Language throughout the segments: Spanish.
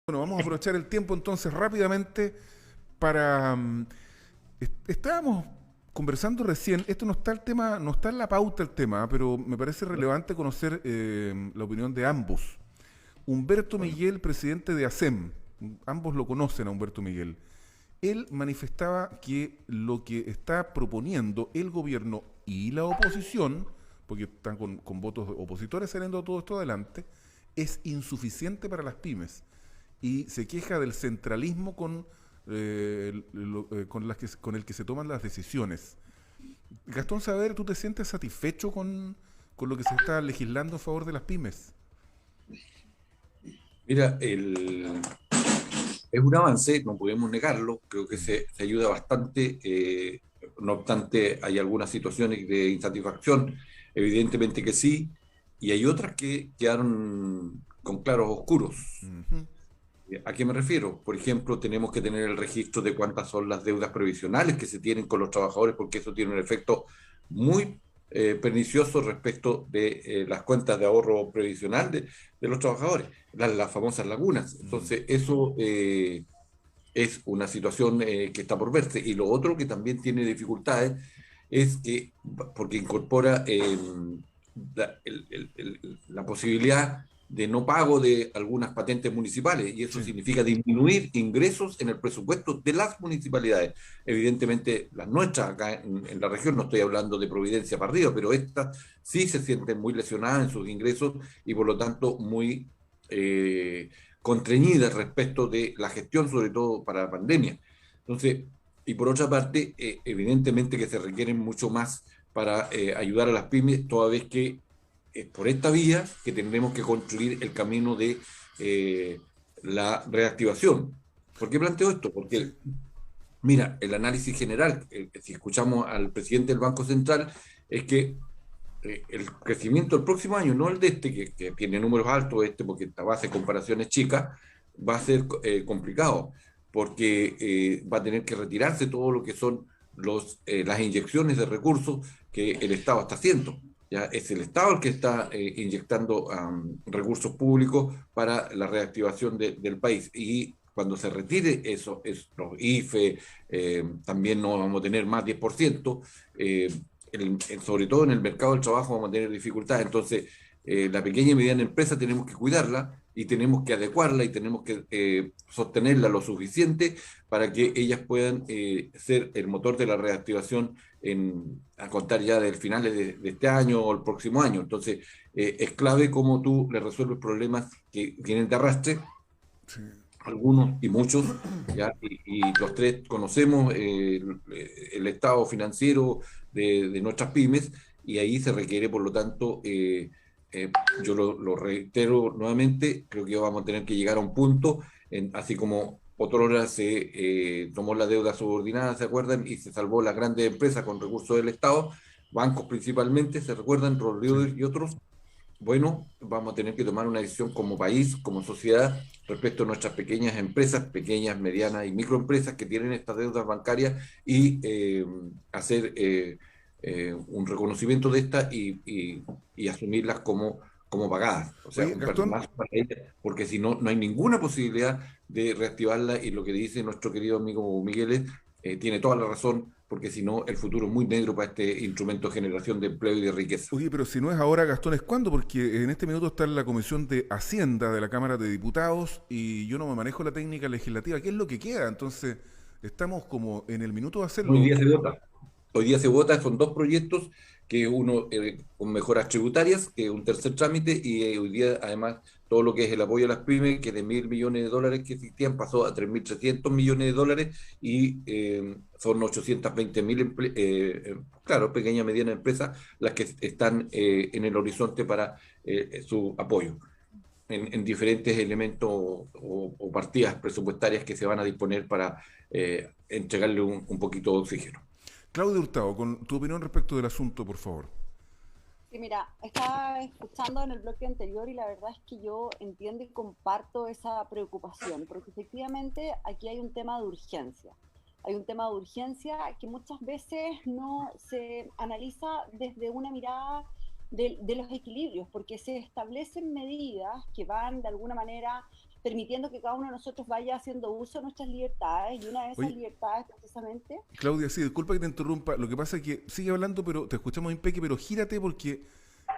Bueno, vamos a aprovechar el tiempo entonces rápidamente para... estábamos conversando recién, esto no está el tema, no está en la pauta el tema, pero me parece relevante conocer la opinión de ambos. Humberto Bueno, Miguel, presidente de ASEM, ambos lo conocen a Humberto Miguel. Él manifestaba que lo que está proponiendo el gobierno y la oposición, porque están con votos opositores saliendo todo esto adelante, es insuficiente para las pymes y se queja del centralismo con el que se toman las decisiones. Gastón Saavedra, ¿tú te sientes satisfecho con lo que se está legislando a favor de las pymes? mira, es un avance, no podemos negarlo, creo que Mm. se ayuda bastante, no obstante hay algunas situaciones de insatisfacción, evidentemente que sí, y hay otras que quedaron con claros oscuros. Ujú. ¿A qué me refiero? Por ejemplo, tenemos que tener el registro de cuántas son las deudas previsionales que se tienen con los trabajadores, porque eso tiene un efecto muy pernicioso respecto de las cuentas de ahorro previsional de los trabajadores, las famosas lagunas. Mm. Entonces, eso es una situación que está por verse. Y lo otro que también tiene dificultades es que, porque incorpora la posibilidad de no pago de algunas patentes municipales, y eso Sí. significa disminuir ingresos en el presupuesto de las municipalidades. Evidentemente, las nuestras acá en la región, no estoy hablando de Providencia para arriba, pero estas sí se sienten muy lesionadas en sus ingresos y por lo tanto muy contrañidas respecto de la gestión, sobre todo para la pandemia. Entonces, y por otra parte, evidentemente que se requieren mucho más para ayudar a las pymes, toda vez que es por esta vía que tendremos que construir el camino de eh, la reactivación. ¿Por qué planteo esto? Sí. Porque, mira, el análisis general, si escuchamos al presidente del Banco Central, es que el crecimiento del próximo año, no el de este, que tiene números altos, este, porque la base de comparación es chica, va a ser complicado, porque va a tener que retirarse todo lo que son las inyecciones de recursos que el Estado está haciendo. ¿Ya? Es el Estado el que está inyectando recursos públicos para la reactivación del país. Y cuando se retire eso, los IFE, también no vamos a tener más 10%, sobre todo en el mercado del trabajo vamos a tener dificultades. Entonces, la pequeña y mediana empresa tenemos que cuidarla y tenemos que adecuarla y tenemos que sostenerla lo suficiente para que ellas puedan ser el motor de la reactivación a contar ya del finales de este año o el próximo año. Entonces, es clave cómo tú le resuelves problemas que vienen de arrastre, Sí. algunos y muchos, ¿ya? Y los tres conocemos el estado financiero de nuestras pymes y ahí se requiere, por lo tanto, eh, yo lo reitero nuevamente, creo que vamos a tener que llegar a un punto, así como otrora se tomó la deuda subordinada, ¿se acuerdan? Y se salvó las grandes empresas con recursos del Estado, bancos principalmente, ¿se recuerdan? Sí. Rodrigo y otros. Bueno, vamos a tener que tomar una decisión como país, como sociedad, respecto a nuestras pequeñas empresas, pequeñas, medianas y microempresas que tienen estas deudas bancarias y hacer un reconocimiento de estas y asumirlas como pagadas, o sea, Oye, un Gastón, perdonazo para ellas, porque si no, no hay ninguna posibilidad de reactivarla y lo que dice nuestro querido amigo Miguel tiene toda la razón, porque si no, el futuro es muy negro para este instrumento de generación de empleo y de riqueza. oye, pero si no es ahora, Gastón, ¿es cuándo? Porque en este minuto está en la Comisión de Hacienda de la Cámara de Diputados y yo no me manejo la técnica legislativa. ¿Qué es lo que queda? Entonces, estamos como en el minuto de Hoy hacerlo. día se vota. Hoy día se vota, son dos proyectos, que uno con mejoras tributarias, que es un tercer trámite, y hoy día además todo lo que es el apoyo a las pymes, que de 1.000 millones de dólares que existían pasó a 3.300 millones de dólares y son 820.000, claro, pequeñas y medianas empresas las que están en el horizonte para su apoyo en diferentes elementos o partidas presupuestarias que se van a disponer para entregarle un poquito de oxígeno. Claudio Hurtado, con tu opinión respecto del asunto, por favor. Sí, mira, estaba escuchando en el bloque anterior y la verdad es que yo entiendo y comparto esa preocupación, porque efectivamente aquí hay un tema de urgencia. Hay un tema de urgencia que muchas veces no se analiza desde una mirada de los equilibrios, porque se establecen medidas que van de alguna manera permitiendo que cada uno de nosotros vaya haciendo uso de nuestras libertades, y una de esas Oye, libertades precisamente... Claudia, sí, disculpa que te interrumpa. Lo que pasa es que sigue hablando, pero te escuchamos impeque, pero gírate porque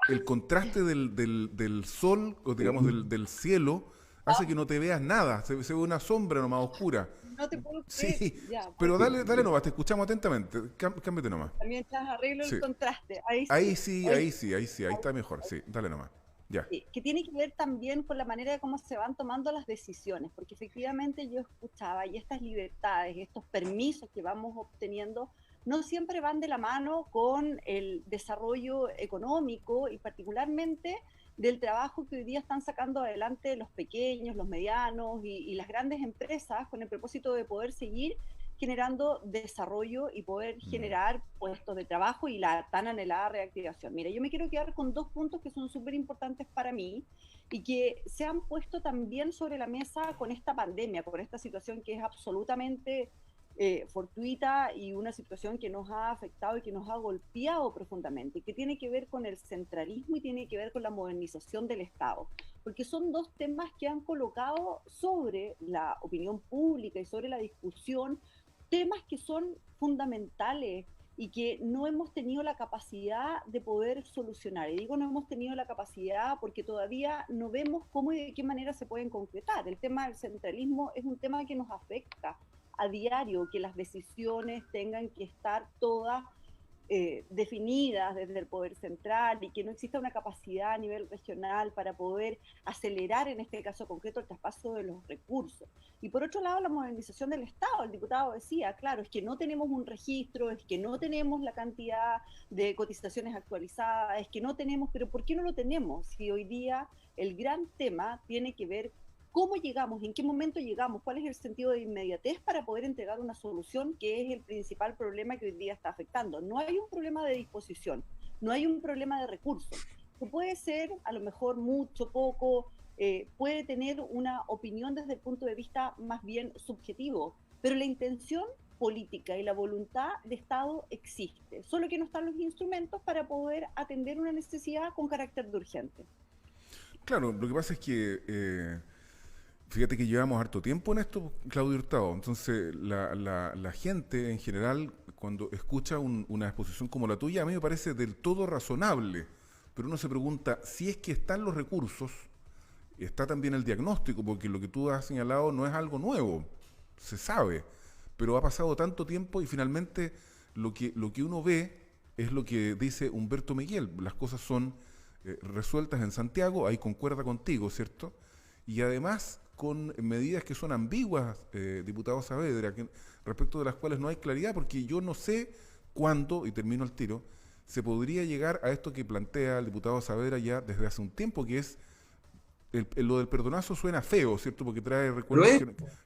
el contraste del sol, o digamos del cielo, hace que no te veas nada. Se ve una sombra nomás oscura. No te puedo creer, Sí, ya, pero bueno, dale nomás, te escuchamos atentamente. Cámbiate nomás. mientras arreglo Sí. el contraste, ahí Ahí sí. sí, Oye, ahí sí, ahí sí, ahí está mejor. Sí, dale nomás. Ya. sí, que tiene que ver también con la manera de cómo se van tomando las decisiones, porque efectivamente yo escuchaba y estas libertades, estos permisos que vamos obteniendo, no siempre van de la mano con el desarrollo económico y particularmente del trabajo que hoy día están sacando adelante los pequeños, los medianos y las grandes empresas con el propósito de poder seguir generando desarrollo y poder generar puestos de trabajo y la tan anhelada reactivación. Mira, yo me quiero quedar con dos puntos que son súper importantes para mí y que se han puesto también sobre la mesa con esta pandemia, con esta situación que es absolutamente fortuita y una situación que nos ha afectado y que nos ha golpeado profundamente, que tiene que ver con el centralismo y tiene que ver con la modernización del Estado, porque son dos temas que han colocado sobre la opinión pública y sobre la discusión temas que son fundamentales y que no hemos tenido la capacidad de poder solucionar. Y digo no hemos tenido la capacidad porque todavía no vemos cómo y de qué manera se pueden concretar. El tema del centralismo es un tema que nos afecta a diario, que las decisiones tengan que estar todas definidas desde el poder central y que no exista una capacidad a nivel regional para poder acelerar, en este caso concreto, el traspaso de los recursos. Y por otro lado, la modernización del Estado. El diputado decía, claro, es que no tenemos un registro, es que no tenemos la cantidad de cotizaciones actualizadas, es que no tenemos, pero ¿por qué no lo tenemos? Si hoy día el gran tema tiene que ver cómo llegamos, en qué momento llegamos, cuál es el sentido de inmediatez para poder entregar una solución, que es el principal problema que hoy día está afectando. No hay un problema de disposición, no hay un problema de recursos, que puede ser a lo mejor mucho, poco, puede tener una opinión desde el punto de vista más bien subjetivo, pero la intención política y la voluntad de Estado existe, solo que no están los instrumentos para poder atender una necesidad con carácter de urgente. Claro, lo que pasa es que fíjate que llevamos harto tiempo en esto, Claudio Hurtado. Entonces, la gente en general, cuando escucha una exposición como la tuya, a mí me parece del todo razonable. Pero uno se pregunta, si es que están los recursos, está también el diagnóstico, porque lo que tú has señalado no es algo nuevo, se sabe. Pero ha pasado tanto tiempo y finalmente lo que uno ve es lo que dice Humberto Miguel. Las cosas son resueltas en Santiago, ahí concuerda contigo, ¿cierto? Y además con medidas que son ambiguas, diputado Saavedra, respecto de las cuales no hay claridad, porque yo no sé cuándo, y termino el tiro, se podría llegar a esto que plantea el diputado Saavedra ya desde hace un tiempo, que es lo del perdonazo. Suena feo, ¿cierto? Porque trae recuerdos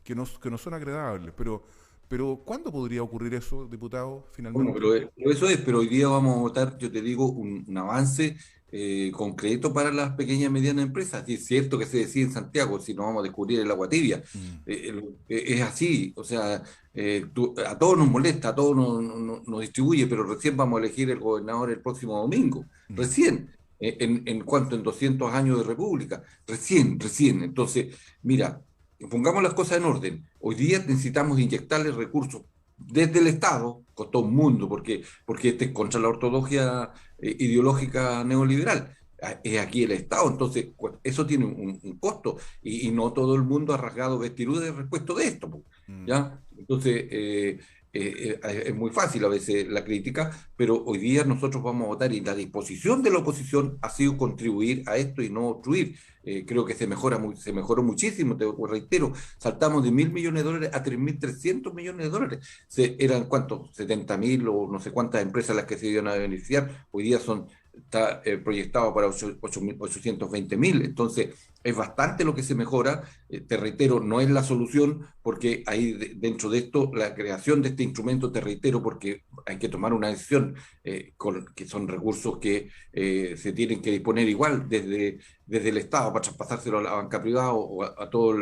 que no son agradables, pero ¿cuándo podría ocurrir eso, diputado, Bueno, finalmente? pero eso es, pero hoy día vamos a votar, yo te digo, un avance concreto para las pequeñas y medianas empresas. Y es cierto que se decide en Santiago, si no vamos a descubrir el agua tibia. Mm, Es así, o sea, a todos nos molesta, a todos nos distribuye, pero recién vamos a elegir el gobernador el próximo domingo, mm. recién. ¿En cuánto? En 200 años de república, recién. Entonces, mira, pongamos las cosas en orden. Hoy día necesitamos inyectarle recursos desde el Estado, con todo el mundo, porque este es contra la ortodoxia ideológica neoliberal. Es aquí el Estado, entonces eso tiene un costo y no todo el mundo ha rasgado vestiduras respecto de esto, Mm. ¿ya? Entonces, es muy fácil a veces la crítica, pero hoy día nosotros vamos a votar y la disposición de la oposición ha sido contribuir a esto y no obstruir. Creo que se mejoró muchísimo, te reitero, saltamos de $1.000 millones a 3.300 millones de dólares. Eran ¿cuántos? 70.000 o no sé cuántas empresas las que se iban a beneficiar, hoy día está proyectado para 820.000, entonces es bastante lo que se mejora. Te reitero, no es la solución, porque ahí dentro de esto, la creación de este instrumento, te reitero, porque hay que tomar una decisión, que son recursos que se tienen que disponer igual desde el Estado para traspasárselo a la banca privada o a todo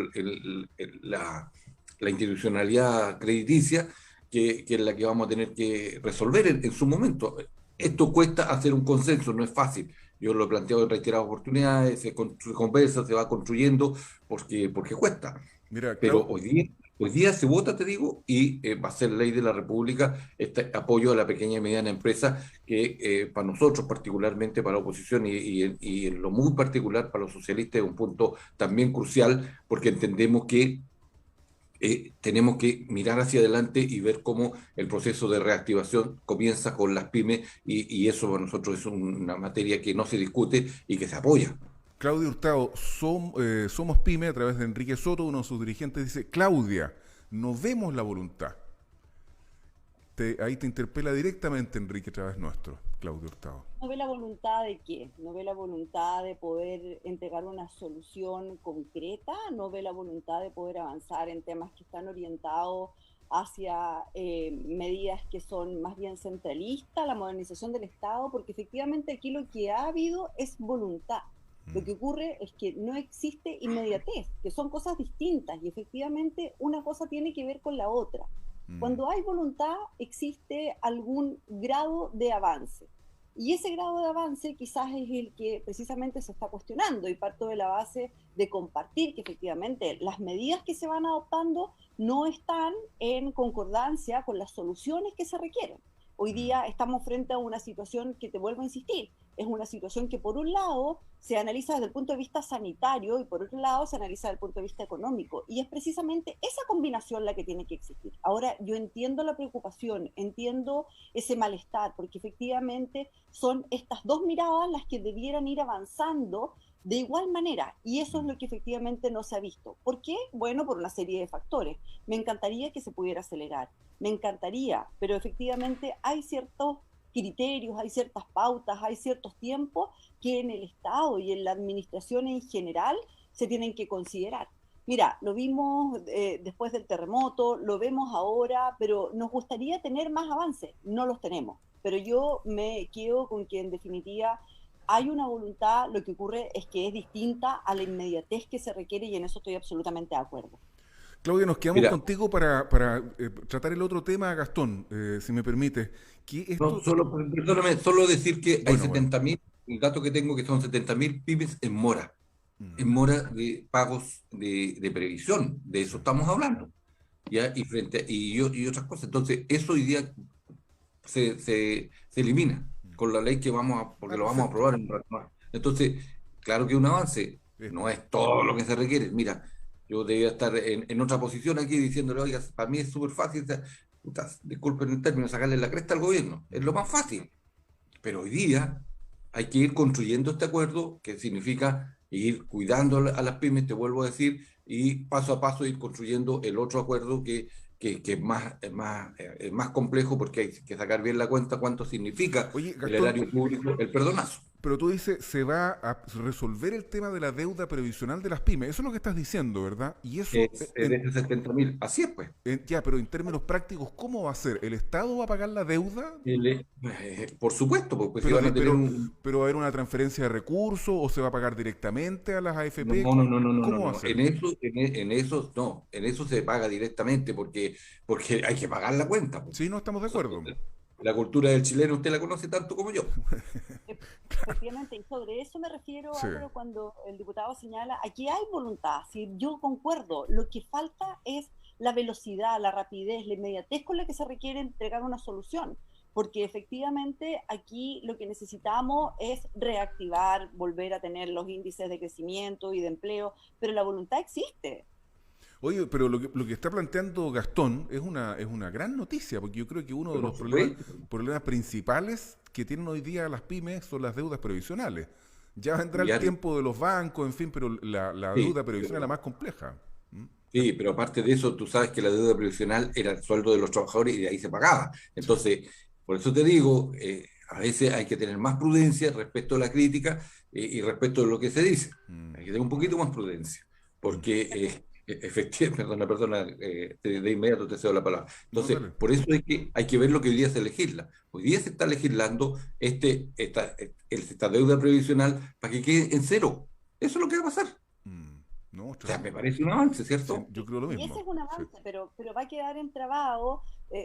la institucionalidad crediticia, que es la que vamos a tener que resolver en su momento. Esto cuesta hacer un consenso, no es fácil. Yo lo he planteado en reiteradas oportunidades, se conversa, se va construyendo porque cuesta. Mira, Pero hoy día se vota, te digo, y va a ser ley de la República este apoyo a la pequeña y mediana empresa, que para nosotros, particularmente para la oposición y en lo muy particular para los socialistas, es un punto también crucial, porque entendemos que tenemos que mirar hacia adelante y ver cómo el proceso de reactivación comienza con las pymes y eso para nosotros es una materia que no se discute y que se apoya. Claudia Hurtado, somos PYME, a través de Enrique Soto, uno de sus dirigentes, dice: Claudia, no vemos la voluntad. Ahí te interpela directamente Enrique a través nuestro, Claudia Hurtado. ¿No ve la voluntad de qué? ¿No ve la voluntad de poder entregar una solución concreta? ¿No ve la voluntad de poder avanzar en temas que están orientados hacia medidas que son más bien centralistas, la modernización del Estado? Porque efectivamente aquí lo que ha habido es voluntad. Lo que ocurre es que no existe inmediatez, que son cosas distintas, y efectivamente una cosa tiene que ver con la otra. Cuando hay voluntad, existe algún grado de avance. Y ese grado de avance quizás es el que precisamente se está cuestionando, y parto de la base de compartir que efectivamente las medidas que se van adoptando no están en concordancia con las soluciones que se requieren. Hoy día estamos frente a una situación que, te vuelvo a insistir, es una situación que por un lado se analiza desde el punto de vista sanitario y por otro lado se analiza desde el punto de vista económico. Y es precisamente esa combinación la que tiene que existir. Ahora, yo entiendo la preocupación, entiendo ese malestar, porque efectivamente son estas dos miradas las que debieran ir avanzando de igual manera, y eso es lo que efectivamente no se ha visto. ¿Por qué? Bueno, por una serie de factores. Me encantaría que se pudiera acelerar, me encantaría, pero efectivamente hay ciertos criterios, hay ciertas pautas, hay ciertos tiempos que en el Estado y en la administración en general se tienen que considerar. Mira, lo vimos después del terremoto, lo vemos ahora, pero nos gustaría tener más avances, no los tenemos. Pero yo me quedo con que en definitiva hay una voluntad, lo que ocurre es que es distinta a la inmediatez que se requiere, y en eso estoy absolutamente de acuerdo. Claudia, nos quedamos Mira, contigo para tratar el otro tema, Gastón, si me permite. Que no, esto, perdóname, solo decir que hay bueno, bueno. 70.000, el dato que tengo que son 70.000 pymes en Mm, mora de pagos de previsión, de eso estamos hablando, ¿ya? Y otras cosas. Entonces, eso hoy día se elimina con la ley que porque lo vamos a perfecto. aprobar en un rato más. Entonces, claro que es un avance, Eh, no es todo lo que se requiere. Mira, yo debía estar en otra posición aquí diciéndole: oiga, para mí es súper fácil, puta, disculpen el término, sacarle la cresta al gobierno, es lo más fácil. Pero hoy día hay que ir construyendo este acuerdo, que significa ir cuidando a las pymes, te vuelvo a decir, y paso a paso ir construyendo el otro acuerdo que es más complejo, porque hay que sacar bien la cuenta cuánto significa Oye, el Gastón, erario público, el perdonazo. pero tú dices, se va a resolver el tema de la deuda previsional de las pymes. Eso es lo que estás diciendo, ¿verdad? Y eso, Es de ese 70.000. Así es, pues. ya, pero en términos prácticos, ¿cómo va a ser? ¿El Estado va a pagar la deuda? Por supuesto, pues si Pero, van a tener un... pero va a haber una transferencia de recursos o se va a pagar directamente a las No, AFP. no, no, no, no, no, ¿Cómo va a no. ser? En eso, no, en eso se paga directamente porque hay que pagar la cuenta, pues. Sí, no estamos de acuerdo. La cultura del chileno usted la conoce tanto como yo. Efectivamente, y sobre eso me refiero, Sí. Álvaro, cuando el diputado señala, aquí hay voluntad, si yo concuerdo, lo que falta es la velocidad, la rapidez, la inmediatez con la que se requiere entregar una solución, porque efectivamente aquí lo que necesitamos es reactivar, volver a tener los índices de crecimiento y de empleo, pero la voluntad existe. Oye, pero lo que está planteando Gastón es una gran noticia, porque yo creo que uno de Pero los por supuesto. problemas principales que tienen hoy día las pymes son las deudas previsionales. Ya vendrá el Ya, tiempo de los bancos, en fin, pero la sí, deuda previsional es la más compleja. ¿Mm? sí, pero aparte de eso, tú sabes que la deuda previsional era el sueldo de los trabajadores y de ahí se pagaba. Sí. Entonces, por eso te digo, a veces hay que tener más prudencia respecto a la crítica y respecto a lo que se dice. Mm, Hay que tener un poquito más prudencia, mm. porque efectivamente, perdona, de inmediato te cedo la palabra. No, Entonces, dale. por eso es que hay que ver lo que hoy día se legisla. Hoy día se está legislando esta deuda previsional para que quede en cero. Eso es lo que va a pasar. Mm. No, O sea, me parece un avance, Sí, ¿cierto? yo creo lo Y ese mismo. es un Sí. avance, pero va a quedar entrabado,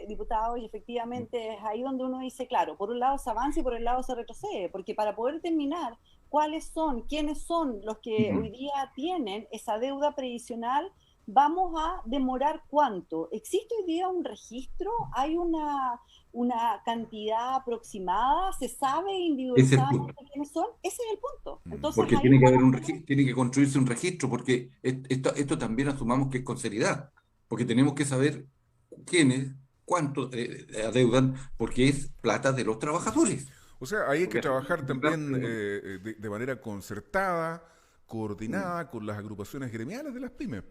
diputado, y efectivamente es ahí donde uno dice, claro, por un lado se avanza y por el lado se retrocede, porque para poder determinar quiénes son los que Ujú. hoy día tienen esa deuda previsional, vamos a demorar cuánto. ¿Existe hoy día un registro? ¿Hay una cantidad aproximada? ¿Se sabe Ese es el punto. individualizadamente quiénes son? Ese es el punto. Mm. Entonces Porque ahí tiene que estamos. haber un registro, tiene que construirse un registro, porque esto también asumamos que es con seriedad, porque tenemos que saber quiénes, cuánto adeudan, porque es plata de los trabajadores. O sea, ahí hay que Porque así trabajar es verdad, también de manera concertada, coordinada con las agrupaciones gremiales de las pymes.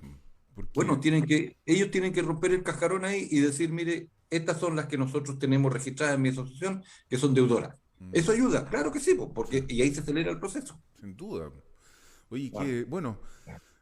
bueno, Porque, ellos tienen que romper el cascarón ahí y decir, mire, estas son las que nosotros tenemos registradas en mi asociación, que son deudoras. Eso mm, ayuda, claro que sí, sí, porque y ahí se acelera el proceso. sin duda. Oye, Bueno, que, bueno,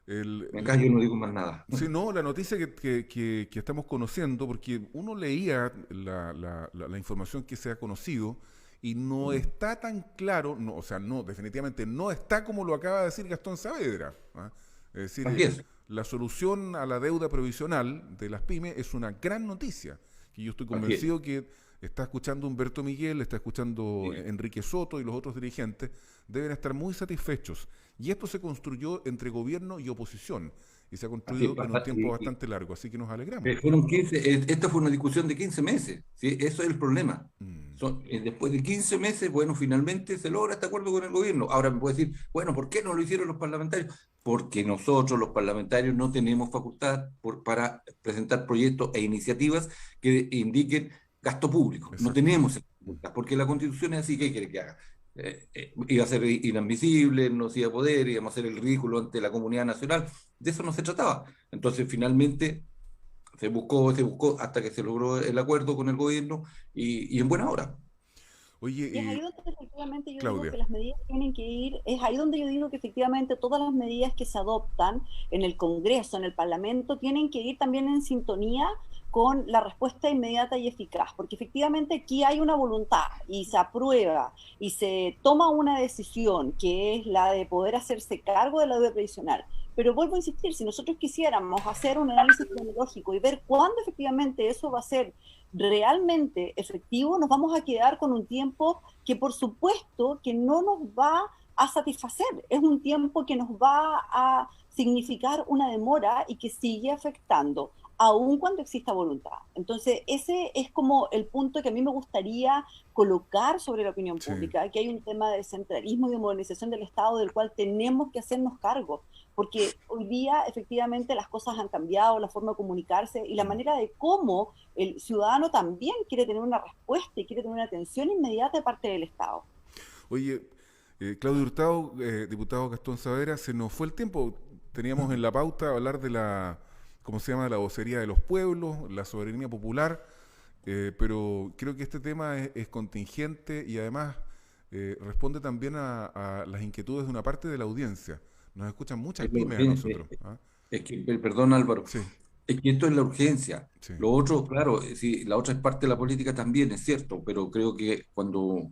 el, me callo y no digo más nada. sí, no, la noticia que estamos conociendo, porque uno leía la información que se ha conocido y no está tan claro, no, o sea, no, definitivamente no está como lo acaba de decir Gastón Saavedra. ¿Ah? Es decir, Así es, la solución a la deuda provisional de las pymes es una gran noticia, que yo estoy así es. convencido que está escuchando Humberto Miguel, está escuchando Sí, Enrique Soto y los otros dirigentes, deben estar muy satisfechos. Y esto se construyó entre gobierno y oposición y se ha así es. construido en un tiempo bastante largo, así que nos alegramos. Fueron 15, esta fue una discusión de 15 meses, ¿sí? Eso es el problema. Mm, Después de 15 meses, bueno, finalmente se logra este acuerdo con el gobierno. Ahora me puede decir, bueno, ¿por qué no lo hicieron los parlamentarios? Porque nosotros, los parlamentarios, no tenemos facultad para presentar proyectos e iniciativas que indiquen gasto público. No exacto. tenemos esa Mm. facultad, porque la Constitución es así. ¿Qué quiere que haga? Iba a ser inadmisible, no se iba a poder, íbamos a hacer el ridículo ante la comunidad nacional. De eso no se trataba. Entonces, finalmente se buscó hasta que se logró el acuerdo con el gobierno y en buena hora. Oye, Y es ahí donde efectivamente yo digo Claudia, que las medidas tienen que ir, es ahí donde yo digo que efectivamente todas las medidas que se adoptan en el Congreso, en el Parlamento, tienen que ir también en sintonía con la respuesta inmediata y eficaz, porque efectivamente aquí hay una voluntad y se aprueba y se toma una decisión que es la de poder hacerse cargo de la deuda previsional. Pero vuelvo a insistir, si nosotros quisiéramos hacer un análisis cronológico y ver cuándo efectivamente eso va a ser realmente efectivo, nos vamos a quedar con un tiempo que por supuesto que no nos va a satisfacer, es un tiempo que nos va a significar una demora y que sigue afectando, aun cuando exista voluntad. Entonces, ese es como el punto que a mí me gustaría colocar sobre la opinión sí. pública, que hay un tema de centralismo y de modernización del Estado del cual tenemos que hacernos cargo, porque hoy día efectivamente las cosas han cambiado, la forma de comunicarse y la Mm. manera de cómo el ciudadano también quiere tener una respuesta y quiere tener una atención inmediata de parte del Estado. Oye, Claudio Hurtado, diputado Gastón Saavedra, se nos fue el tiempo. Teníamos en la pauta hablar de la, ¿cómo se llama? La vocería de los pueblos, la soberanía popular, pero creo que este tema es contingente y además responde también a las inquietudes de una parte de la audiencia. Nos escuchan muchas Es la pymes a urgencia. nosotros. ¿Ah? Es que, perdón Álvaro, Sí, es que esto es la urgencia. sí, Lo otro, claro, sí, la otra es parte de la política también, es cierto, pero creo que cuando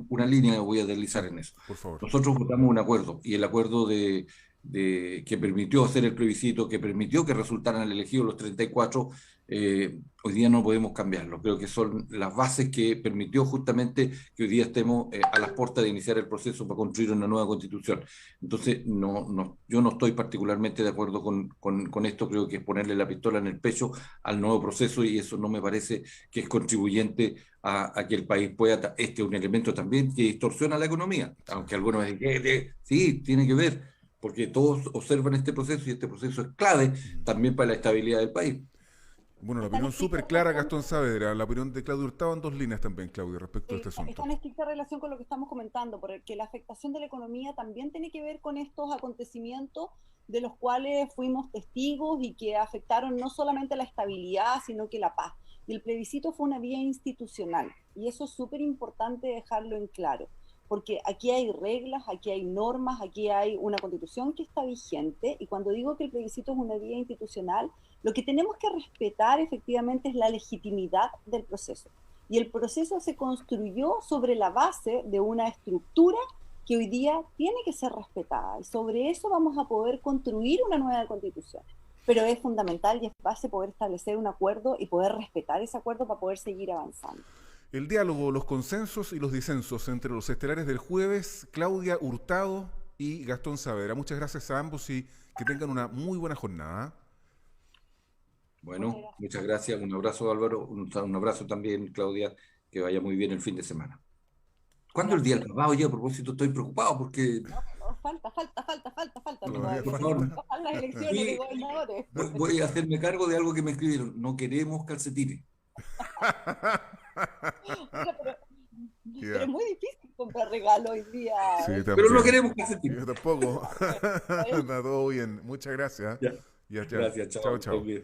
una línea voy a sí, deslizar en eso. por favor. Nosotros votamos un acuerdo y el acuerdo de que permitió hacer el plebiscito, que permitió que resultaran elegidos los 34, hoy día no podemos cambiarlo. Creo que son las bases que permitió justamente que hoy día estemos a las puertas de iniciar el proceso para construir una nueva constitución. Entonces, yo no estoy particularmente de acuerdo con esto, creo que es ponerle la pistola en el pecho al nuevo proceso y eso no me parece que es contribuyente a que el país pueda, este es un elemento también que distorsiona la economía, Sí. aunque algunos me digan, sí, tiene que ver, porque todos observan este proceso y este proceso es clave Mm. también para la estabilidad del país. Bueno, la Está en opinión estricta súper clara, relación Gastón Saavedra, la opinión de Claudio Hurtado en dos líneas también, Claudio, respecto a este está asunto. en estricta relación con lo que estamos comentando, porque la afectación de la economía también tiene que ver con estos acontecimientos de los cuales fuimos testigos y que afectaron no solamente la estabilidad, sino que la paz. Y el plebiscito fue una vía institucional, y eso es súper importante dejarlo en claro, porque aquí hay reglas, aquí hay normas, aquí hay una constitución que está vigente, y cuando digo que el plebiscito es una vía institucional, lo que tenemos que respetar efectivamente es la legitimidad del proceso. Y el proceso se construyó sobre la base de una estructura que hoy día tiene que ser respetada, y sobre eso vamos a poder construir una nueva constitución. Pero es fundamental y es base poder establecer un acuerdo y poder respetar ese acuerdo para poder seguir avanzando. El diálogo, los consensos y los disensos entre los estelares del jueves, Claudia Hurtado y Gastón Saavedra. Muchas gracias a ambos y que tengan una muy buena jornada. Bueno, muchas gracias. Un abrazo, Álvaro. Un abrazo también, Claudia. Que vaya muy bien el fin de semana. ¿Cuándo es el día del papá? Oye, a propósito, estoy preocupado porque... No, falta. Todavía por favor, Faltan las elecciones Sí. de gobernadores. voy a hacerme cargo de algo que me escribieron. No queremos calcetines. Oiga, pero Ya. es muy difícil comprar regalo hoy día. Sí, Pero no también. queremos calcetines. Yo tampoco. Está todo bien. Muchas gracias. Ya. Ya. Gracias, chao. Chao, chao. Estés bien.